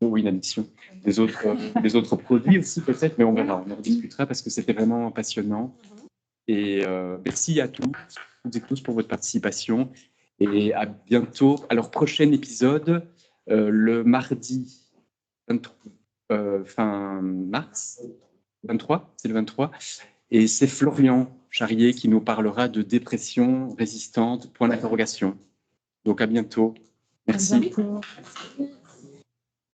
une addiction, des autres produits aussi peut-être, mais on verra, on en discutera parce que c'était vraiment passionnant. Et merci à toutes et tous pour votre participation et à bientôt. Alors, prochain épisode, le mardi 23, fin mars, 23, c'est le 23, et c'est Florian Charrier qui nous parlera de dépression résistante, point d'interrogation. Donc à bientôt. Merci. À bientôt.